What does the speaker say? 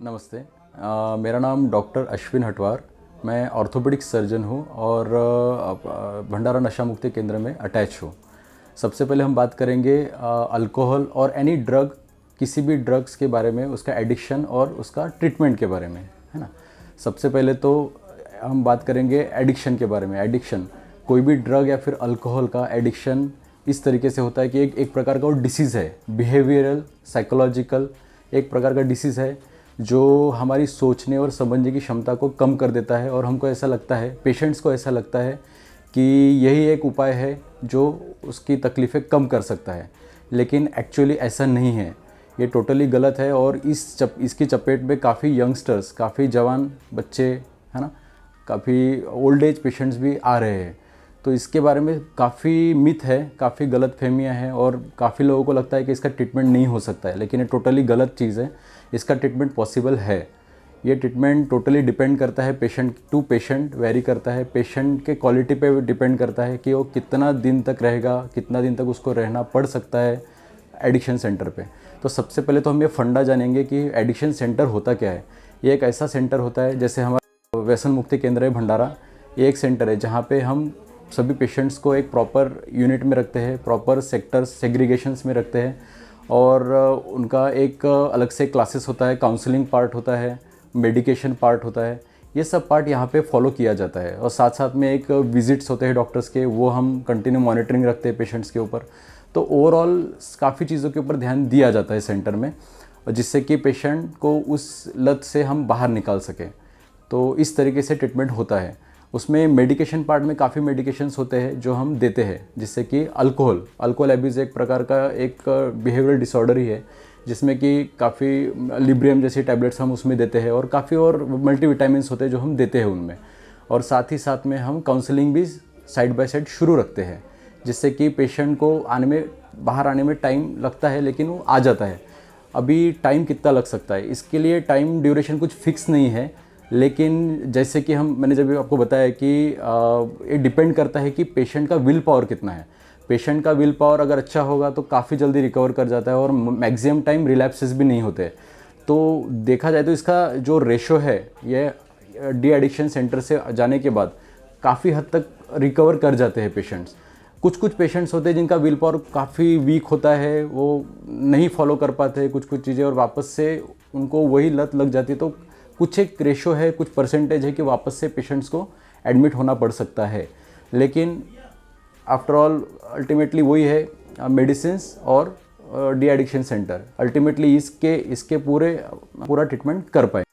नमस्ते। मेरा नाम डॉक्टर अश्विन हटवार। मैं ऑर्थोपेडिक सर्जन हूँ और भंडारा नशा मुक्ति केंद्र में अटैच हूँ। सबसे पहले हम बात करेंगे अल्कोहल और एनी ड्रग, किसी भी ड्रग्स के बारे में, उसका एडिक्शन और उसका ट्रीटमेंट के बारे में, है ना। सबसे पहले तो हम बात करेंगे एडिक्शन के बारे में। एडिक्शन, कोई भी ड्रग या फिर अल्कोहल का एडिक्शन इस तरीके से होता है कि एक प्रकार का वो डिसीज़ है, बिहेवियरल, साइकोलॉजिकल एक प्रकार का डिसीज़ है जो हमारी सोचने और समझने की क्षमता को कम कर देता है। और हमको ऐसा लगता है, पेशेंट्स को ऐसा लगता है कि यही एक उपाय है जो उसकी तकलीफ़ें कम कर सकता है, लेकिन एक्चुअली ऐसा नहीं है। ये टोटली गलत है और इसकी चपेट में काफ़ी यंगस्टर्स, काफ़ी जवान बच्चे, है ना, काफ़ी ओल्ड एज पेशेंट्स भी आ रहे हैं। तो इसके बारे में काफ़ी मिथ है, काफ़ी गलत फहमियाँ हैं और काफ़ी लोगों को लगता है कि इसका ट्रीटमेंट नहीं हो सकता है, लेकिन ये टोटली गलत चीज़ है। इसका ट्रीटमेंट पॉसिबल है। ये ट्रीटमेंट टोटली डिपेंड करता है, पेशेंट टू पेशेंट वेरी करता है, पेशेंट के क्वालिटी पे डिपेंड करता है कि वो कितना दिन तक रहेगा, कितना दिन तक उसको रहना पड़ सकता है एडिक्शन सेंटर पे। तो सबसे पहले तो हम ये फंडा जानेंगे कि एडिक्शन सेंटर होता क्या है। ये एक ऐसा सेंटर होता है, जैसे हमारा व्यसन मुक्ति केंद्र है भंडारा, ये एक सेंटर है जहाँ पे हम सभी पेशेंट्स को एक प्रॉपर यूनिट में रखते हैं, प्रॉपर सेक्टर्स सेग्रीगेशंस में रखते हैं और उनका एक अलग से क्लासेस होता है, काउंसलिंग पार्ट होता है, मेडिकेशन पार्ट होता है। ये सब पार्ट यहाँ पे फॉलो किया जाता है और साथ साथ में एक विजिट्स होते हैं डॉक्टर्स के, वो हम कंटिन्यू मॉनिटरिंग रखते हैं पेशेंट्स के ऊपर। तो ओवरऑल काफ़ी चीज़ों के ऊपर ध्यान दिया जाता है सेंटर में, और जिससे कि पेशेंट को उस लत से हम बाहर निकाल सकें। तो इस तरीके से ट्रीटमेंट होता है। उसमें मेडिकेशन पार्ट में काफ़ी मेडिकेशंस होते हैं जो हम देते हैं, जिससे कि अल्कोहल एब्यूज़ एक प्रकार का एक बिहेवियरल डिसऑर्डर ही है, जिसमें कि काफ़ी लिब्रियम जैसी टैबलेट्स हम उसमें देते हैं और काफ़ी और मल्टीविटामिन्स होते हैं जो हम देते हैं उनमें। और साथ ही साथ में हम काउंसलिंग भी साइड बाय साइड शुरू रखते हैं, जिससे कि पेशेंट को बाहर आने में टाइम लगता है, लेकिन वो आ जाता है। अभी टाइम कितना लग सकता है, इसके लिए टाइम ड्यूरेशन कुछ फिक्स नहीं है, लेकिन जैसे कि मैंने जब आपको बताया कि ये डिपेंड करता है कि पेशेंट का विल पावर कितना है। पेशेंट का विल पावर अगर अच्छा होगा तो काफ़ी जल्दी रिकवर कर जाता है और मैक्सिमम टाइम रिलैप्सेस भी नहीं होते। तो देखा जाए तो इसका जो रेशो है, ये डी एडिक्शन सेंटर से जाने के बाद काफ़ी हद तक रिकवर कर जाते हैं पेशेंट्स। कुछ पेशेंट्स होते हैं जिनका विल पावर काफ़ी वीक होता है, वो नहीं फॉलो कर पाते कुछ चीज़ें और वापस से उनको वही लत लग जाती है। तो कुछ एक रेशो है, कुछ परसेंटेज है कि वापस से पेशेंट्स को एडमिट होना पड़ सकता है, लेकिन आफ्टर ऑल अल्टीमेटली वही है मेडिसिन्स और डी एडिक्शन सेंटर अल्टीमेटली इसके पूरा ट्रीटमेंट कर पाए।